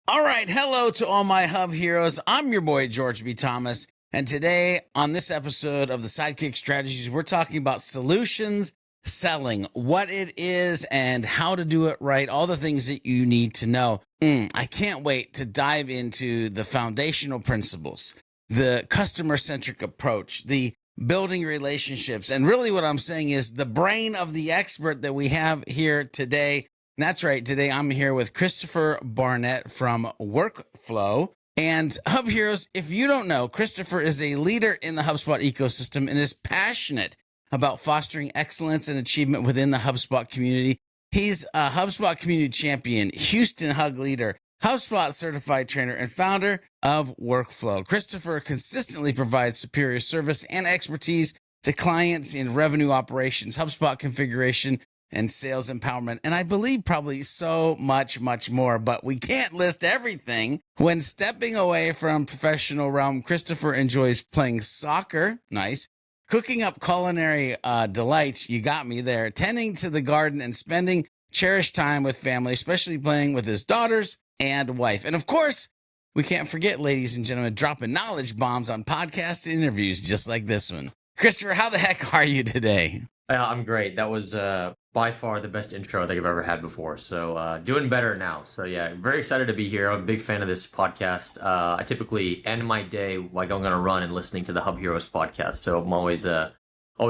All right, hello to all my Hub heroes. I'm your boy, George B. Thomas. And today on this episode of the Sidekick Strategies, we're talking about solutions selling, what it is and how to do it right, all the things that you need to know. I can't wait to dive into the foundational principles, the customer-centric approach, the building relationships. And really what I'm saying is the brain of the expert that we have here today. That's right. Today I'm here with Christopher Barnett from Workflow. And Hub Heroes, if you don't know, Christopher is a leader in the HubSpot ecosystem and is passionate about fostering excellence and achievement within the HubSpot community. He's a HubSpot community champion, Houston Hug leader, HubSpot certified trainer, and founder of Workflow. Christopher consistently provides superior service and expertise to clients in revenue operations, HubSpot configuration, and sales empowerment, and I believe probably so much more, but we can't list everything. When stepping away from professional realm, Christopher enjoys playing soccer, nice, cooking up culinary delights, you got me there, tending to the garden, and spending cherished time with family, especially playing with his daughters and wife. And of course, we can't forget, ladies and gentlemen, dropping knowledge bombs on podcast interviews just like this one. Christopher, how the heck are you today? I'm great. That was by far the best intro I think I've ever had before. So doing better now. So yeah, very excited to be here. I'm a big fan of this podcast. I typically end my day while going on a run and listening to the Hub Heroes podcast. So I'm always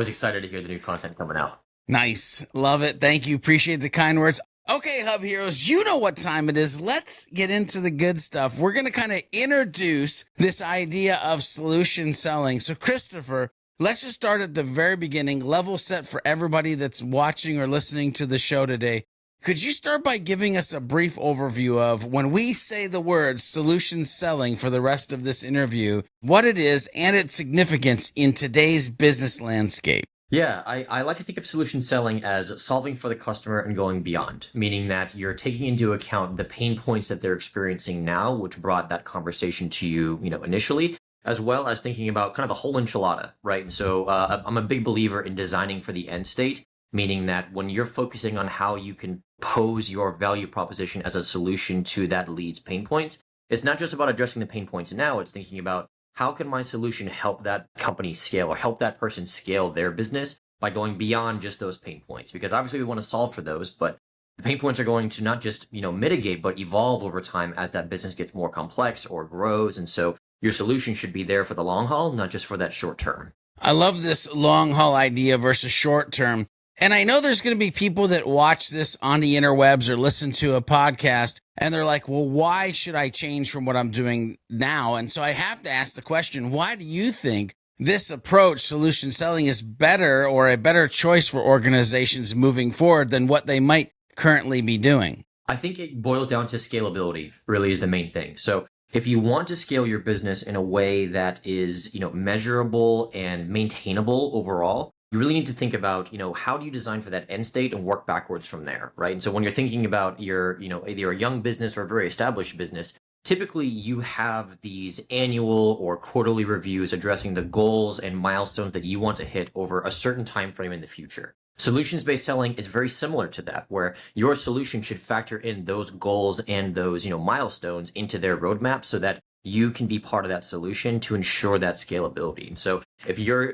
excited to hear the new content coming out. Nice. Love it. Thank you. Appreciate the kind words. Okay, Hub Heroes, you know what time it is. Let's get into the good stuff. We're going to kind of introduce this idea of solution selling. So Christopher, let's just start at the very beginning, level set for everybody that's watching or listening to the show today. Could you start by giving us a brief overview of when we say the word solution selling for the rest of this interview, what it is and its significance in today's business landscape? Yeah, I like to think of solution selling as solving for the customer and going beyond, meaning that you're taking into account the pain points that they're experiencing now, which brought that conversation to you, initially, as well as thinking about kind of the whole enchilada, right? And so I'm a big believer in designing for the end state, meaning that when you're focusing on how you can pose your value proposition as a solution to that lead's pain points, it's not just about addressing the pain points now, it's thinking about how can my solution help that company scale or help that person scale their business by going beyond just those pain points? Because obviously we want to solve for those, but the pain points are going to not just, mitigate, but evolve over time as that business gets more complex or grows. And so your solution should be there for the long haul, not just for that short term. I love this long haul idea versus short term. And I know there's going to be people that watch this on the interwebs or listen to a podcast and they're like, well, why should I change from what I'm doing now? And so I have to ask the question, why do you think this approach, solution selling, is better or a better choice for organizations moving forward than what they might currently be doing? I think it boils down to scalability really is the main thing. So if you want to scale your business in a way that is, measurable and maintainable overall, you really need to think about, how do you design for that end state and work backwards from there, right? And so when you're thinking about your, either a young business or a very established business, typically you have these annual or quarterly reviews addressing the goals and milestones that you want to hit over a certain time frame in the future. Solutions-based selling is very similar to that, where your solution should factor in those goals and those, milestones into their roadmap so that you can be part of that solution to ensure that scalability. And so if you're,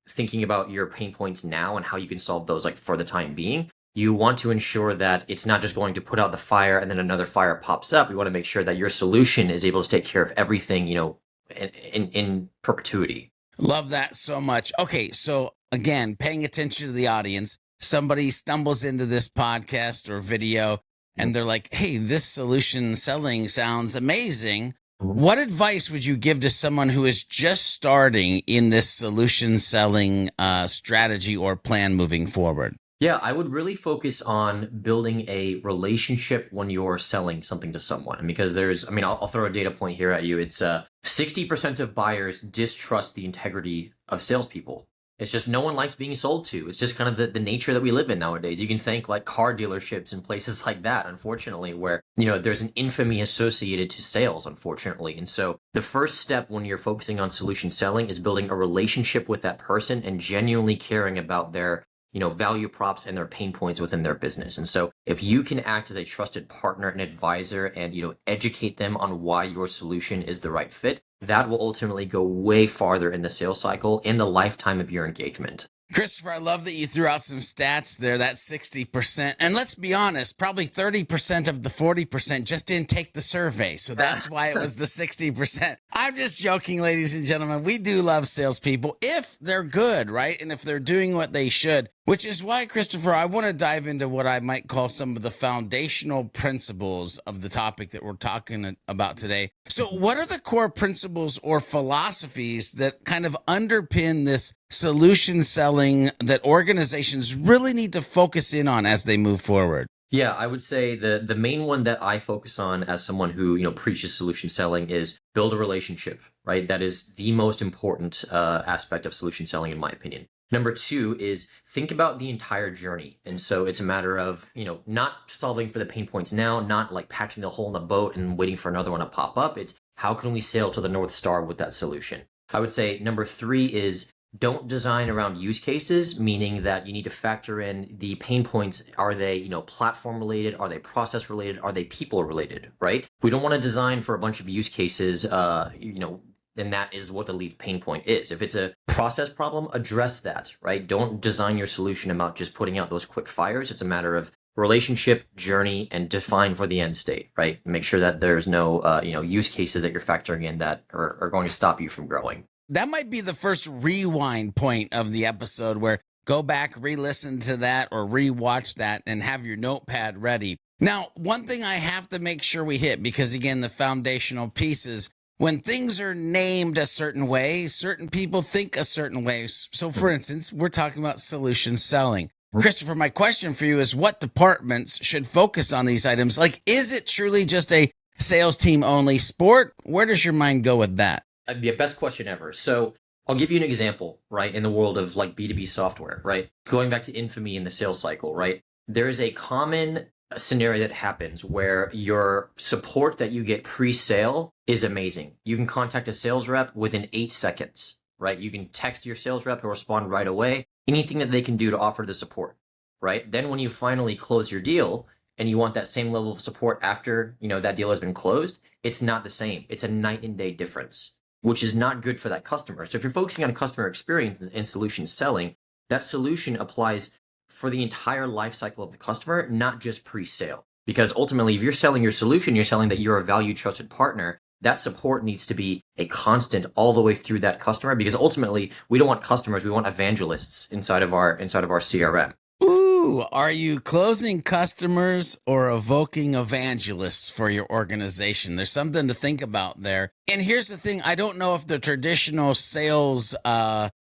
thinking about your pain points now and how you can solve those, like for the time being, you want to ensure that it's not just going to put out the fire and then another fire pops up. You want to make sure that your solution is able to take care of everything, in perpetuity. Love that so much. Okay, so again, paying attention to the audience, somebody stumbles into this podcast or video and they're like, hey, this solution selling sounds amazing. What advice would you give to someone who is just starting in this solution selling strategy or plan moving forward? Yeah, I would really focus on building a relationship when you're selling something to someone. Because I'll throw a data point here at you. It's 60% of buyers distrust the integrity of salespeople. It's just no one likes being sold to. It's just kind of the nature that we live in nowadays. You can thank like car dealerships and places like that, unfortunately, where, there's an infamy associated to sales, unfortunately. And so the first step when you're focusing on solution selling is building a relationship with that person and genuinely caring about their value props and their pain points within their business. And so if you can act as a trusted partner and advisor and, educate them on why your solution is the right fit, that will ultimately go way farther in the sales cycle in the lifetime of your engagement. Christopher, I love that you threw out some stats there, that 60%. And let's be honest, probably 30% of the 40% just didn't take the survey. So that's why it was the 60%. I'm just joking, ladies and gentlemen. We do love salespeople if they're good, right? And if they're doing what they should, which is why, Christopher, I want to dive into what I might call some of the foundational principles of the topic that we're talking about today. So what are the core principles or philosophies that kind of underpin this solution selling that organizations really need to focus in on as they move forward? Yeah, I would say the main one that I focus on as someone who, preaches solution selling is build a relationship, right? That is the most important aspect of solution selling, in my opinion. Number two is think about the entire journey. And so it's a matter of, not solving for the pain points now, not like patching the hole in the boat and waiting for another one to pop up. It's how can we sail to the North Star with that solution? I would say number three is don't design around use cases, meaning that you need to factor in the pain points. Are they, platform related? Are they process related? Are they people related, right? We don't want to design for a bunch of use cases, and that is what the lead pain point is. If it's a process problem, address that, right? Don't design your solution about just putting out those quick fires. It's a matter of relationship, journey, and define for the end state, right? Make sure that there's no, use cases that you're factoring in that are going to stop you from growing. That might be the first rewind point of the episode where go back, re-listen to that or re-watch that and have your notepad ready. Now, one thing I have to make sure we hit, because again, the foundational pieces, when things are named a certain way, certain people think a certain way. So for instance, we're talking about solution selling. Christopher, my question for you is what departments should focus on these items? Like, is it truly just a sales team only sport? Where does your mind go with that? That'd be a best question ever. So I'll give you an example, right? In the world of like B2B software, right? Going back to infamy in the sales cycle, right? There is a common scenario that happens where your support that you get pre-sale is amazing. You can contact a sales rep within 8 seconds, right? You can text your sales rep, he'll respond right away. Anything that they can do to offer the support, right? Then when you finally close your deal and you want that same level of support after, that deal has been closed, it's not the same. It's a night and day difference, which is not good for that customer. So if you're focusing on customer experience and solution selling, that solution applies for the entire life cycle of the customer, not just pre-sale. Because ultimately, if you're selling your solution, you're selling that you're a valued, trusted partner. That support needs to be a constant all the way through that customer, because ultimately, we don't want customers, we want evangelists inside of our CRM. Ooh, are you closing customers or evoking evangelists for your organization? There's something to think about there. And here's the thing. I don't know if the traditional sales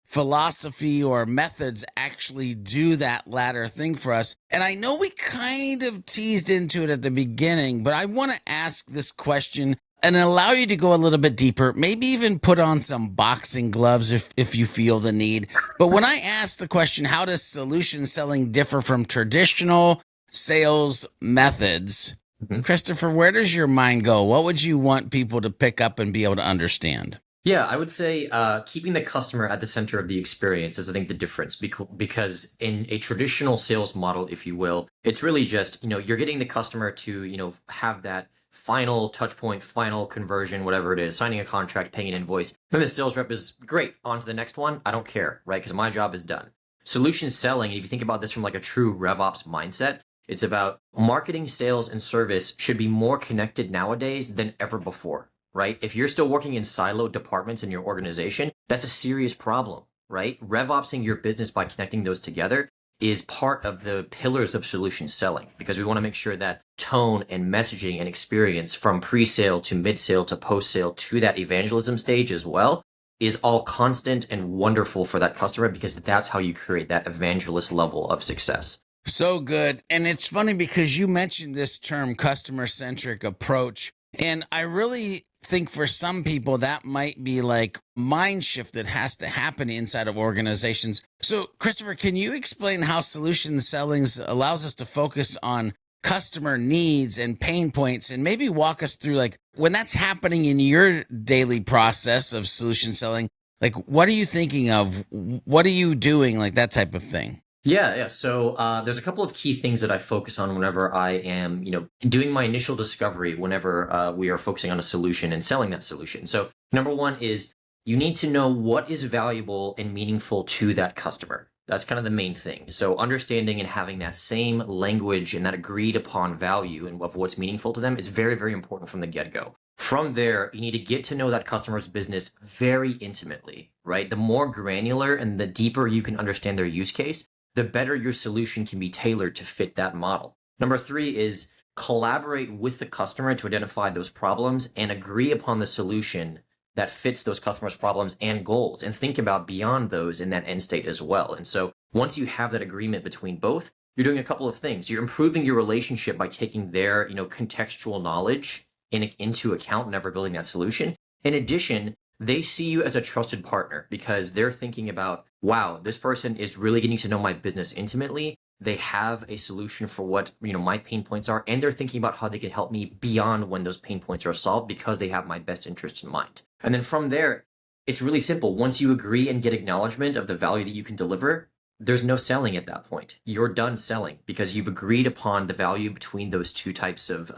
philosophy or methods actually do that latter thing for us. And I know we kind of teased into it at the beginning, but I want to ask this question and allow you to go a little bit deeper, maybe even put on some boxing gloves if you feel the need. But when I ask the question, how does solution selling differ from traditional sales methods? Christopher, where does your mind go? What would you want people to pick up and be able to understand? Yeah, I would say keeping the customer at the center of the experience is, I think, the difference, because in a traditional sales model, if you will, it's really just, you're getting the customer to, have that final touch point, final conversion, whatever it is, signing a contract, paying an invoice. And the sales rep is great. On to the next one. I don't care, right? Because my job is done. Solution selling, if you think about this from like a true RevOps mindset, it's about marketing, sales, and service should be more connected nowadays than ever before. Right? If you're still working in siloed departments in your organization, that's a serious problem, right? RevOpsing your business by connecting those together is part of the pillars of solution selling, because we want to make sure that tone and messaging and experience from pre-sale to mid-sale to post-sale to that evangelism stage as well is all constant and wonderful for that customer, because that's how you create that evangelist level of success. So good. And it's funny because you mentioned this term customer-centric approach. And I really think for some people that might be like mind shift that has to happen inside of organizations. So Christopher, can you explain how solution selling allows us to focus on customer needs and pain points, and maybe walk us through like when that's happening in your daily process of solution selling, like what are you thinking of? What are you doing? Like that type of thing. Yeah. So there's a couple of key things that I focus on whenever I am, doing my initial discovery. Whenever we are focusing on a solution and selling that solution. So number one is you need to know what is valuable and meaningful to that customer. That's kind of the main thing. So understanding and having that same language and that agreed upon value and of what's meaningful to them is very, very important from the get-go. From there, you need to get to know that customer's business very intimately, right? The more granular and the deeper you can understand their use case, the better your solution can be tailored to fit that model. Number three is collaborate with the customer to identify those problems and agree upon the solution that fits those customers' problems and goals, and think about beyond those in that end state as well. And so once you have that agreement between both, you're doing a couple of things. You're improving your relationship by taking their, contextual knowledge into account whenever building that solution. In addition, they see you as a trusted partner because they're thinking about, wow, this person is really getting to know my business intimately. They have a solution for what, my pain points are, and they're thinking about how they can help me beyond when those pain points are solved because they have my best interest in mind. And then from there, it's really simple. Once you agree and get acknowledgement of the value that you can deliver, there's no selling at that point. You're done selling because you've agreed upon the value between those two types of,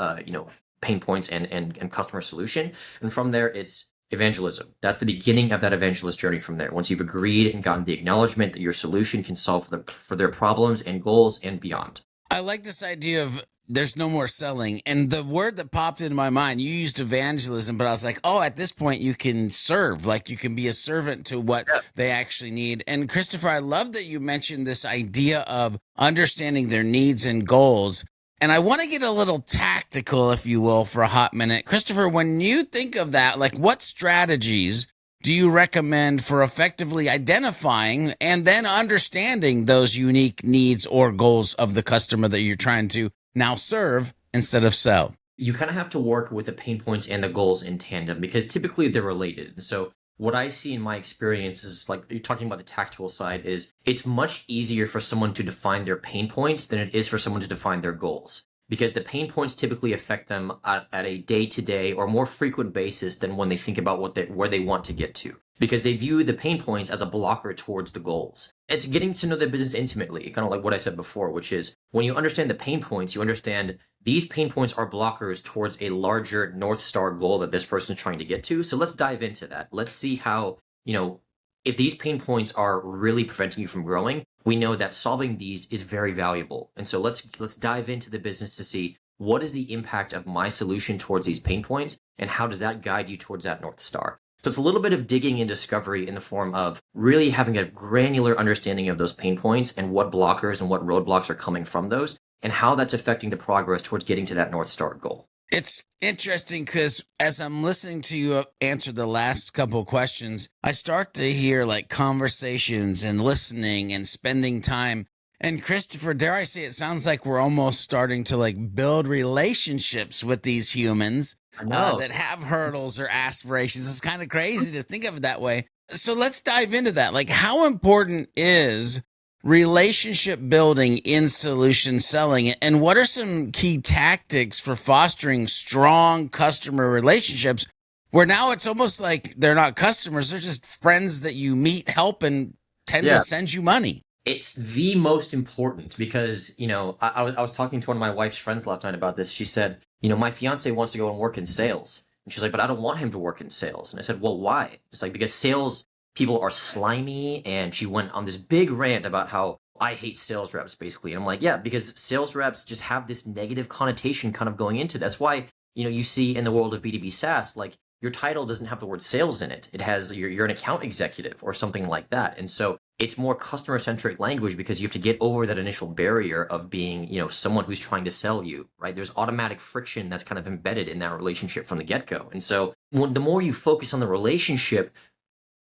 pain points and customer solution. And from there, it's evangelism. That's the beginning of that evangelist journey from there. Once you've agreed and gotten the acknowledgement that your solution can solve for their problems and goals and beyond. I like this idea of there's no more selling. And the word that popped into my mind, you used evangelism, but I was like, oh, at this point you can serve, like you can be a servant to what they actually need. And Christopher, I love that you mentioned this idea of understanding their needs and goals. And I want to get a little tactical, if you will, for a hot minute. Christopher, when you think of that, like what strategies do you recommend for effectively identifying and then understanding those unique needs or goals of the customer that you're trying to now serve instead of sell? You kind of have to work with the pain points and the goals in tandem because typically they're related. So what I see in my experience is, like you're talking about the tactical side, is it's much easier for someone to define their pain points than it is for someone to define their goals. Because the pain points typically affect them at a day-to-day or more frequent basis than when they think about where they want to get to. Because they view the pain points as a blocker towards the goals. It's getting to know their business intimately, kind of like what I said before, which is when you understand the pain points, you understand these pain points are blockers towards a larger North Star goal that this person is trying to get to. So let's dive into that. Let's see how, if these pain points are really preventing you from growing, we know that solving these is very valuable. And so let's dive into the business to see what is the impact of my solution towards these pain points and how does that guide you towards that North Star. So it's a little bit of digging and discovery in the form of really having a granular understanding of those pain points and what blockers and what roadblocks are coming from those and how that's affecting the progress towards getting to that North Star goal. It's interesting because as I'm listening to you answer the last couple of questions, I start to hear like conversations and listening and spending time. And Christopher, dare I say, it sounds like we're almost starting to like build relationships with these humans that have hurdles or aspirations. It's kind of crazy to think of it that way. So let's dive into that. Like, how important is relationship building in solution selling, and what are some key tactics for fostering strong customer relationships where now it's almost like they're not customers, they're just friends that you meet, help, and tend to send you money? It's the most important because, I was talking to one of my wife's friends last night about this. She said, my fiance wants to go and work in sales. And she's like, but I don't want him to work in sales. And I said, well, why? It's like, because sales people are slimy. And she went on this big rant about how I hate sales reps, basically. And I'm like, yeah, because sales reps just have this negative connotation kind of going into it. That's why, you see in the world of B2B SaaS, like your title doesn't have the word sales in it. It has you're an account executive or something like that. And so it's more customer-centric language because you have to get over that initial barrier of being, someone who's trying to sell you, right? There's automatic friction that's kind of embedded in that relationship from the get-go. And so the more you focus on the relationship,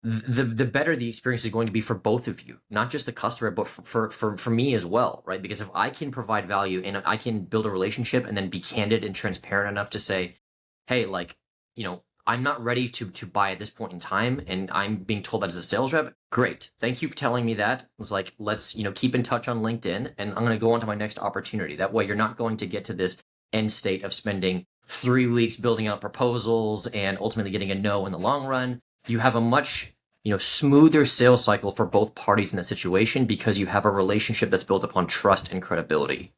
the better the experience is going to be for both of you, not just the customer, but for me as well, right? Because if I can provide value and I can build a relationship and then be candid and transparent enough to say, hey, like, I'm not ready to buy at this point in time, and I'm being told that as a sales rep. Great. Thank you for telling me that. It's like, let's, keep in touch on LinkedIn, and I'm going to go on to my next opportunity. That way you're not going to get to this end state of spending 3 weeks building out proposals and ultimately getting a no in the long run. You have a much smoother sales cycle for both parties in that situation because you have a relationship that's built upon trust and credibility.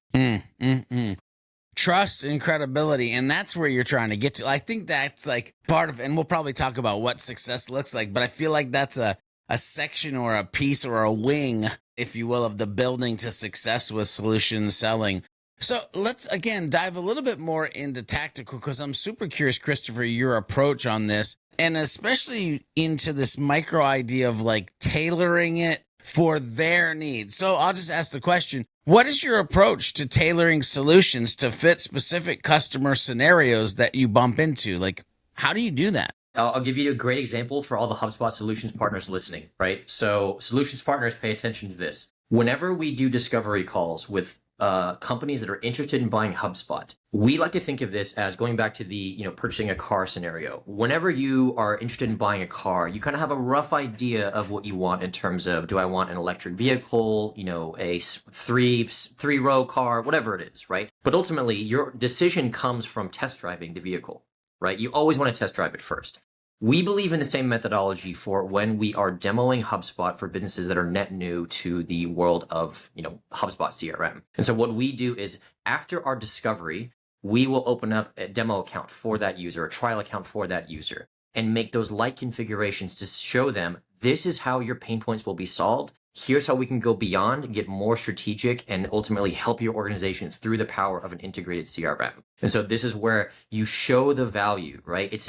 Trust and credibility. And that's where you're trying to get to. I think that's like part of, and we'll probably talk about what success looks like, but I feel like that's a section or a piece or a wing, if you will, of the building to success with solution selling. So let's, again, dive a little bit more into tactical, because I'm super curious, Christopher, your approach on this, and especially into this micro idea of like tailoring it for their needs. So I'll just ask the question, what is your approach to tailoring solutions to fit specific customer scenarios that you bump into? Like, how do you do that? I'll give you a great example for all the HubSpot solutions partners listening, right? So solutions partners, pay attention to this. Whenever we do discovery calls with companies that are interested in buying HubSpot, we like to think of this as going back to the, purchasing a car scenario. Whenever you are interested in buying a car, you kind of have a rough idea of what you want in terms of, do I want an electric vehicle, a three-row car, whatever it is, right? But ultimately, your decision comes from test driving the vehicle, right? You always want to test drive it first. We believe in the same methodology for when we are demoing HubSpot for businesses that are net new to the world of, HubSpot CRM. And so what we do is after our discovery, we will open up a demo account for that user, a trial account for that user, and make those light configurations to show them this is how your pain points will be solved. Here's how we can go beyond, get more strategic, and ultimately help your organization through the power of an integrated CRM. And so this is where you show the value, right? It's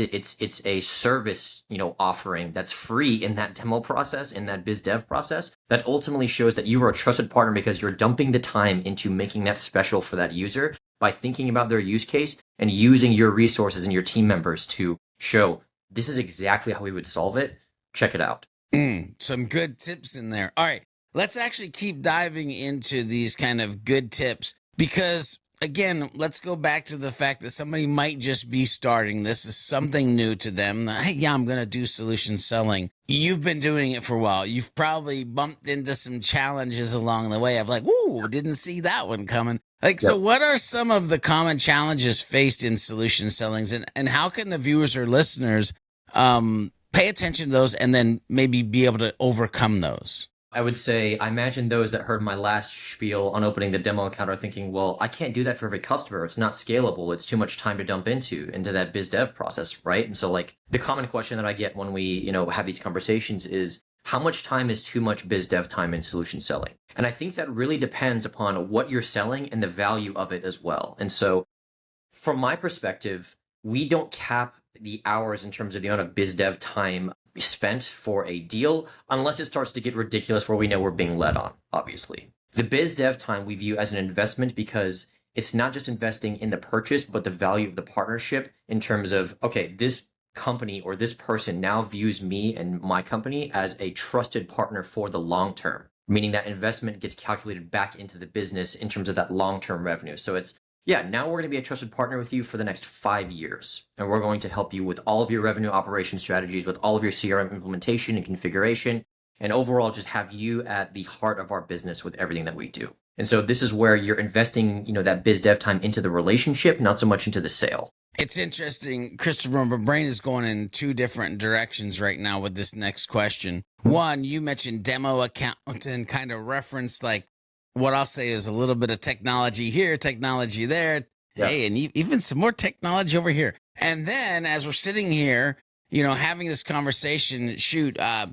a service, offering that's free in that demo process, in that biz dev process, that ultimately shows that you are a trusted partner because you're dumping the time into making that special for that user by thinking about their use case and using your resources and your team members to show this is exactly how we would solve it. Check it out. Some good tips in there. All right, let's actually keep diving into these kind of good tips, because again, let's go back to the fact that somebody might just be starting. This is something new to them. Hey, yeah, I'm going to do solution selling. You've been doing it for a while. You've probably bumped into some challenges along the way of like, whoa, didn't see that one coming. Like, so what are some of the common challenges faced in solution sellings, and how can the viewers or listeners, pay attention to those and then maybe be able to overcome those? I would say, I imagine those that heard my last spiel on opening the demo account are thinking, well, I can't do that for every customer. It's not scalable. It's too much time to dump into that biz dev process, right? And so like the common question that I get when we, have these conversations is, how much time is too much biz dev time in solution selling? And I think that really depends upon what you're selling and the value of it as well. And so from my perspective, we don't cap the hours in terms of the amount of biz dev time spent for a deal unless it starts to get ridiculous where we know we're being led on, obviously. The biz dev time we view as an investment because it's not just investing in the purchase, but the value of the partnership in terms of, okay, this company or this person now views me and my company as a trusted partner for the long term, meaning that investment gets calculated back into the business in terms of that long-term revenue. So it's, yeah, now we're going to be a trusted partner with you for the next 5 years. And we're going to help you with all of your revenue operation strategies, with all of your CRM implementation and configuration, and overall just have you at the heart of our business with everything that we do. And so this is where you're investing, that biz dev time into the relationship, not so much into the sale. It's interesting, Christopher, my brain is going in two different directions right now with this next question. One, you mentioned demo account and kind of referenced like what I'll say is a little bit of technology here, technology there. Yep. Hey, and even some more technology over here. And then as we're sitting here, having this conversation, GPTs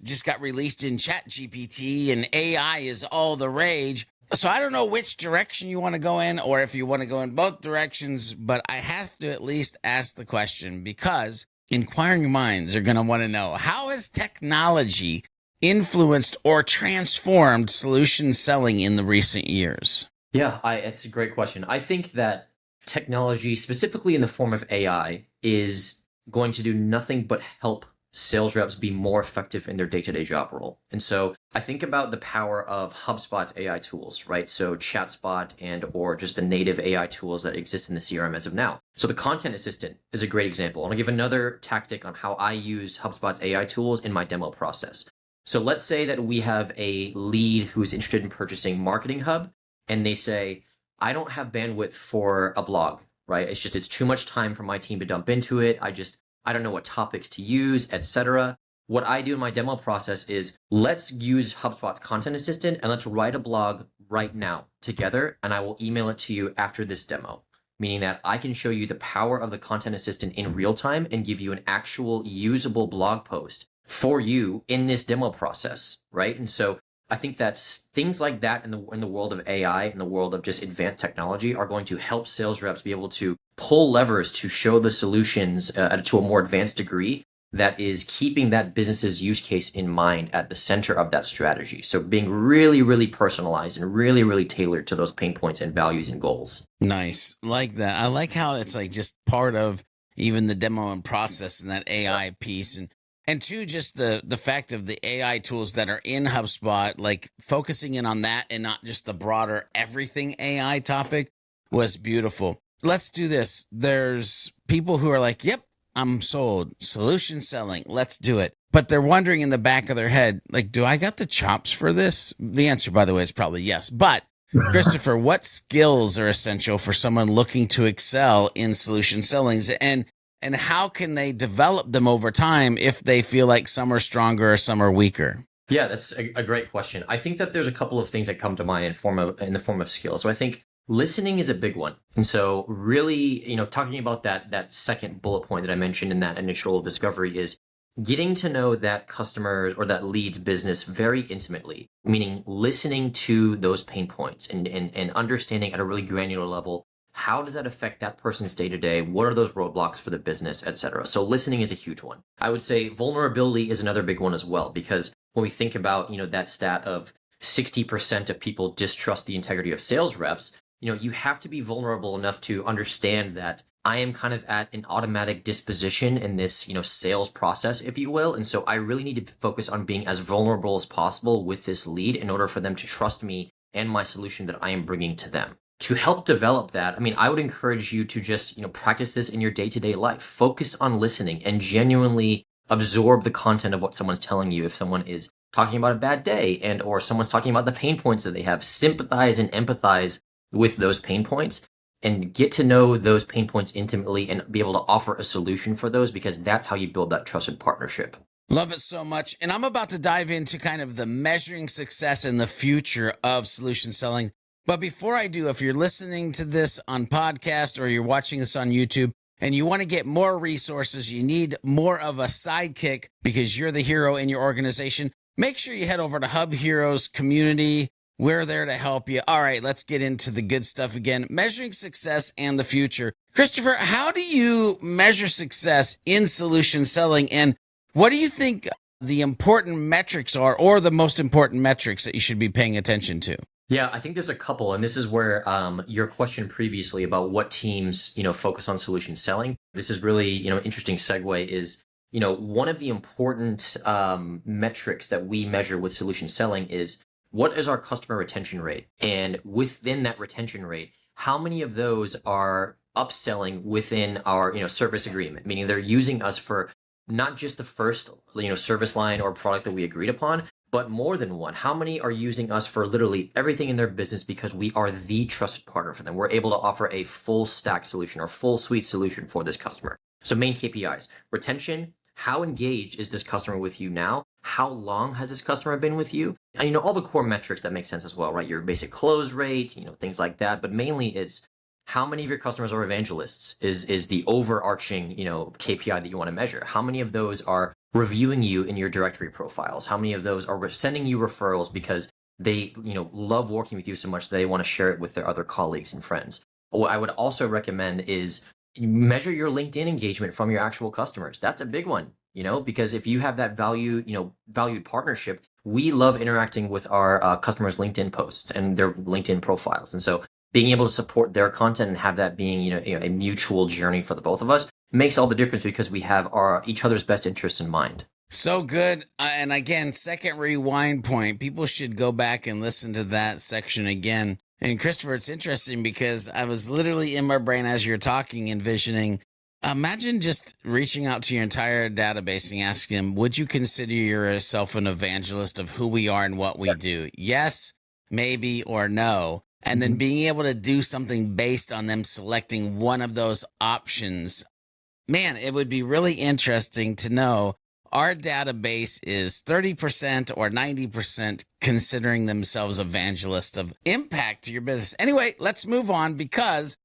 just got released in Chat GPT and AI is all the rage. So I don't know which direction you want to go in or if you want to go in both directions, but I have to at least ask the question because inquiring minds are going to want to know, how has technology influenced or transformed solution selling in the recent years? Yeah, it's a great question. I think that technology, specifically in the form of AI, is going to do nothing but help sales reps be more effective in their day-to-day job role. And so I think about the power of HubSpot's AI tools, right? So ChatSpot or just the native AI tools that exist in the CRM as of now. So the Content Assistant is a great example. And I'll give another tactic on how I use HubSpot's AI tools in my demo process. So let's say that we have a lead who is interested in purchasing Marketing Hub, and they say, I don't have bandwidth for a blog, right? It's too much time for my team to dump into it. I don't know what topics to use, etc. What I do in my demo process is let's use HubSpot's content assistant and let's write a blog right now together, and I will email it to you after this demo. Meaning that I can show you the power of the content assistant in real time and give you an actual usable blog post for you in this demo process, right? And so I think that's things like that in the world of AI, in the world of just advanced technology, are going to help sales reps be able to pull levers to show the solutions to a more advanced degree that is keeping that business's use case in mind at the center of that strategy. So being really, really personalized and really, really tailored to those pain points and values and goals. Nice. Like that. I like how it's like just part of even the demo and process and that AI piece. And two, just the fact of the AI tools that are in HubSpot, like focusing in on that and not just the broader everything AI topic was beautiful. Let's do this. There's people who are like, yep, I'm sold. Solution selling. Let's do it. But they're wondering in the back of their head, like, do I got the chops for this? The answer, by the way, is probably yes. But Christopher, what skills are essential for someone looking to excel in solution sellings, and how can they develop them over time if they feel like some are stronger or some are weaker? Yeah, that's a great question. I think that there's a couple of things that come to mind in the form of skills. So I think listening is a big one. And so really, talking about that second bullet point that I mentioned in that initial discovery is getting to know that customer's or that lead's business very intimately, meaning listening to those pain points and understanding at a really granular level, how does that affect that person's day-to-day? What are those roadblocks for the business, et cetera? So listening is a huge one. I would say vulnerability is another big one as well, because when we think about, that stat of 60% of people distrust the integrity of sales reps, you have to be vulnerable enough to understand that I am kind of at an automatic disposition in this, sales process, if you will. And so I really need to focus on being as vulnerable as possible with this lead in order for them to trust me and my solution that I am bringing to them. To help develop that, I would encourage you to just, practice this in your day-to-day life. Focus on listening and genuinely absorb the content of what someone's telling you. If someone is talking about a bad day or someone's talking about the pain points that they have, sympathize and empathize with those pain points and get to know those pain points intimately and be able to offer a solution for those, because that's how you build that trusted partnership. Love it so much. And I'm about to dive into kind of the measuring success in the future of solution selling. But before I do, if you're listening to this on podcast or you're watching this on YouTube and you want to get more resources, you need more of a sidekick because you're the hero in your organization, make sure you head over to Hub Heroes Community. We're there to help you. All right, let's get into the good stuff again. Measuring success and the future. Christopher, how do you measure success in solution selling? And what do you think the important metrics are, or the most important metrics that you should be paying attention to? Yeah, I think there's a couple, and this is where your question previously about what teams, focus on solution selling. This is really, interesting segue is, one of the important metrics that we measure with solution selling is what is our customer retention rate? And within that retention rate, how many of those are upselling within our, service agreement, meaning they're using us for not just the first, service line or product that we agreed upon, but more than one. How many are using us for literally everything in their business because we are the trusted partner for them? We're able to offer a full stack solution or full suite solution for this customer. So main KPIs, retention, how engaged is this customer with you now? How long has this customer been with you? And all the core metrics that make sense as well, right? Your basic close rate, things like that. But mainly it's how many of your customers are evangelists is the overarching, KPI that you want to measure. How many of those are reviewing you in your directory profiles? How many of those are sending you referrals because they, love working with you so much that they want to share it with their other colleagues and friends? What I would also recommend is measure your LinkedIn engagement from your actual customers. That's a big one, because if you have that valued partnership, we love interacting with our customers' LinkedIn posts and their LinkedIn profiles. And so being able to support their content and have that being, a mutual journey for the both of us makes all the difference because we have each other's best interest in mind. So good. And again, second rewind point, people should go back and listen to that section again. And Christopher, it's interesting because I was literally in my brain as you're talking, envisioning, imagine just reaching out to your entire database and asking them, would you consider yourself an evangelist of who we are and what we do? Yes, maybe, or no. And then being able to do something based on them selecting one of those options. man, it would be really interesting to know our database is 30% or 90% considering themselves evangelists of impact to your business. Anyway, let's move on because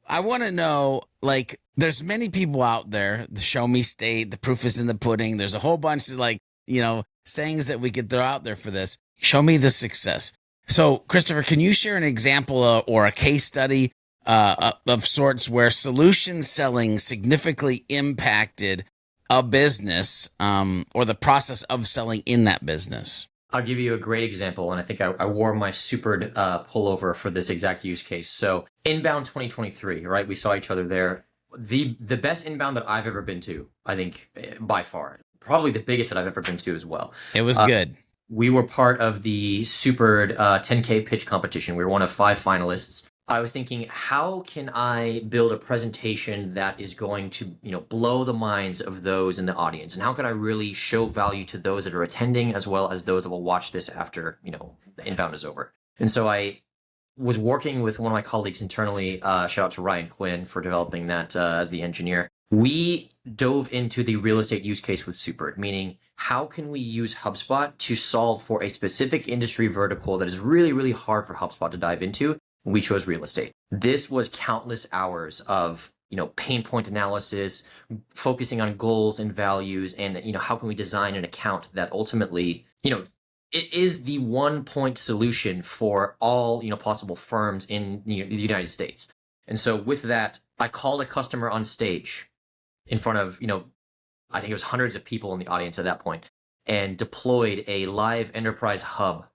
I want to know, like, there's many people out there, the show me state, the proof is in the pudding. There's a whole bunch of sayings that we could throw out there for this. Show me the success. So, Christopher, can you share an example or a case study of sorts where solution selling significantly impacted a business or the process of selling in that business? I'll give you a great example, and I think I wore my supered pullover for this exact use case. So inbound 2023, right? We saw each other there. The best inbound that I've ever been to, I think, by far. Probably the biggest that I've ever been to as well. It was good. We were part of the supered 10K pitch competition. We were one of 5 finalists. I was thinking, how can I build a presentation that is going to, blow the minds of those in the audience? And how can I really show value to those that are attending as well as those that will watch this after, the inbound is over? And so I was working with one of my colleagues internally, shout out to Ryan Quinn for developing that as the engineer. We dove into the real estate use case with Supered, meaning how can we use HubSpot to solve for a specific industry vertical that is really, really hard for HubSpot to dive into? We chose real estate. This was countless hours of, pain point analysis, focusing on goals and values, and, how can we design an account that ultimately, it is the one-point solution for all, possible firms in the United States. And so with that, I called a customer on stage in front of, I think it was hundreds of people in the audience at that point, and deployed a live enterprise hub,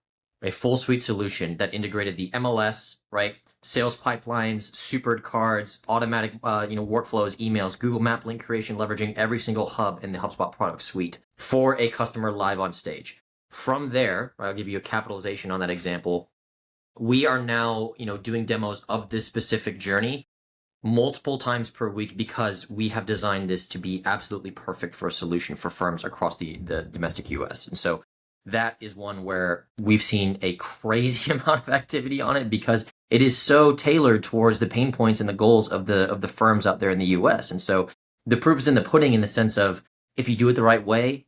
a full suite solution that integrated the MLS, right? Sales pipelines, supered cards, automatic, workflows, emails, Google Map link creation, leveraging every single hub in the HubSpot product suite for a customer live on stage. From there, I'll give you a capitalization on that example. We are now, doing demos of this specific journey multiple times per week because we have designed this to be absolutely perfect for a solution for firms across the domestic US. And so that is one where we've seen a crazy amount of activity on it because it is so tailored towards the pain points and the goals of the firms out there in the US. And so the proof is in the pudding in the sense of if you do it the right way,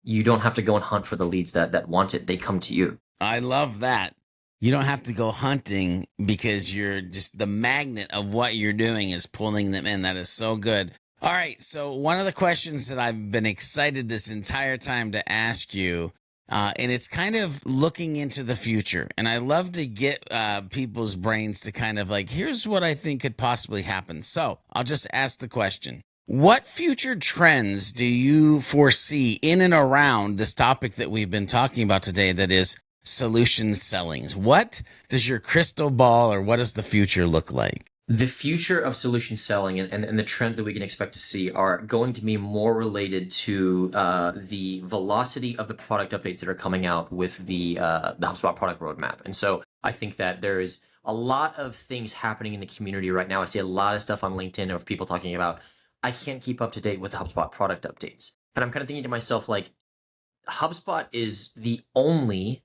you don't have to go and hunt for the leads that want it. They come to you. I love that. You don't have to go hunting because you're just the magnet of what you're doing is pulling them in. That is so good. All right. So one of the questions that I've been excited this entire time to ask you, and it's kind of looking into the future. And I love to get people's brains to kind of like, here's what I think could possibly happen. So I'll just ask the question. What future trends do you foresee in and around this topic that we've been talking about today that is solution selling? What does your crystal ball or what does the future look like? The future of solution selling and the trends that we can expect to see are going to be more related to the velocity of the product updates that are coming out with the HubSpot product roadmap. And so I think that there is a lot of things happening in the community right now. I see a lot of stuff on LinkedIn of people talking about, I can't keep up to date with HubSpot product updates. And I'm kind of thinking to myself, like, HubSpot is the only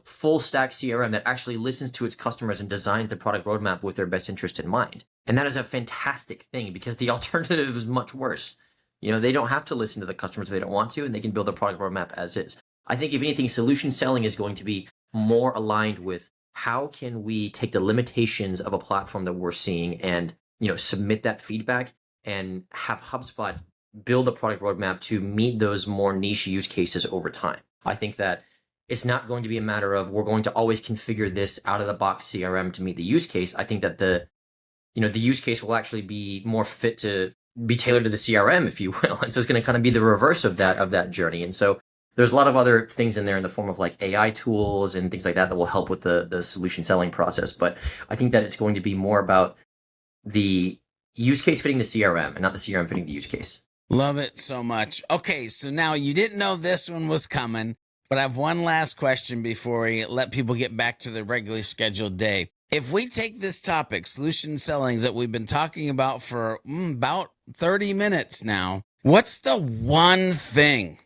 full stack CRM that actually listens to its customers and designs the product roadmap with their best interest in mind. And that is a fantastic thing because the alternative is much worse. They don't have to listen to the customers if they don't want to, and they can build a product roadmap as is. I think if anything, solution selling is going to be more aligned with how can we take the limitations of a platform that we're seeing and, submit that feedback and have HubSpot build a product roadmap to meet those more niche use cases over time. I think that it's not going to be a matter of we're going to always configure this out of the box CRM to meet the use case. I think that the use case will actually be more fit to be tailored to the CRM, if you will. And so it's going to kind of be the reverse of that journey. And so there's a lot of other things in there in the form of like AI tools and things like that will help with the solution selling process. But I think that it's going to be more about the use case fitting the CRM and not the CRM fitting the use case. Love it so much. Okay, so now you didn't know this one was coming. But I have one last question before we let people get back to their regularly scheduled day. If we take this topic, solution selling, that we've been talking about for about 30 minutes now, what's the one thing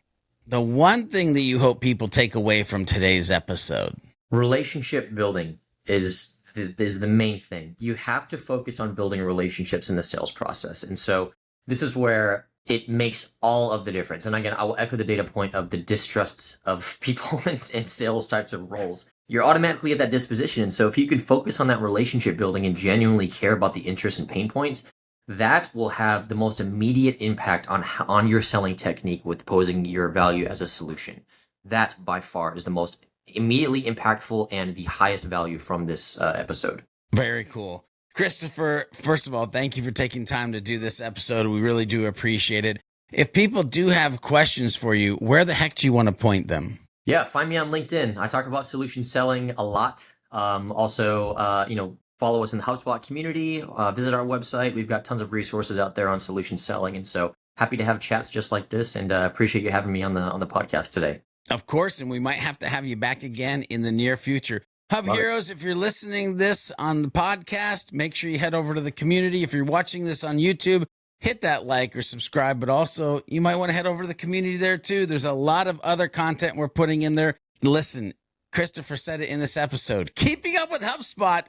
that you hope people take away from today's episode? Relationship building is the main thing. You have to focus on building relationships in the sales process. And so This is where it makes all of the difference. And again, I will echo the data point of the distrust of people in sales types of roles. You're automatically at that disposition. And so if you can focus on that relationship building and genuinely care about the interests and pain points, that will have the most immediate impact on your selling technique with posing your value as a solution. That by far is the most immediately impactful and the highest value from this episode. Very cool. Christopher, first of all, thank you for taking time to do this episode. We really do appreciate it. If people do have questions for you, where the heck do you want to point them? Yeah, find me on LinkedIn. I talk about solution selling a lot. Follow us in the HubSpot community, visit our website. We've got tons of resources out there on solution selling. And so happy to have chats just like this, and appreciate you having me on the podcast today. Of course, and we might have to have you back again in the near future. Hub Heroes, if you're listening this on the podcast, make sure you head over to the community. If you're watching this on YouTube, hit that like or subscribe, but also you might want to head over to the community there too. There's a lot of other content we're putting in there. Listen, Christopher said it in this episode, keeping up with HubSpot.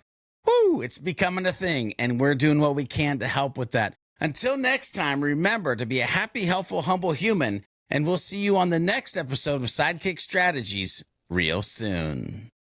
Woo, it's becoming a thing, and we're doing what we can to help with that. Until next time, remember to be a happy, helpful, humble human, and we'll see you on the next episode of Sidekick Strategies real soon.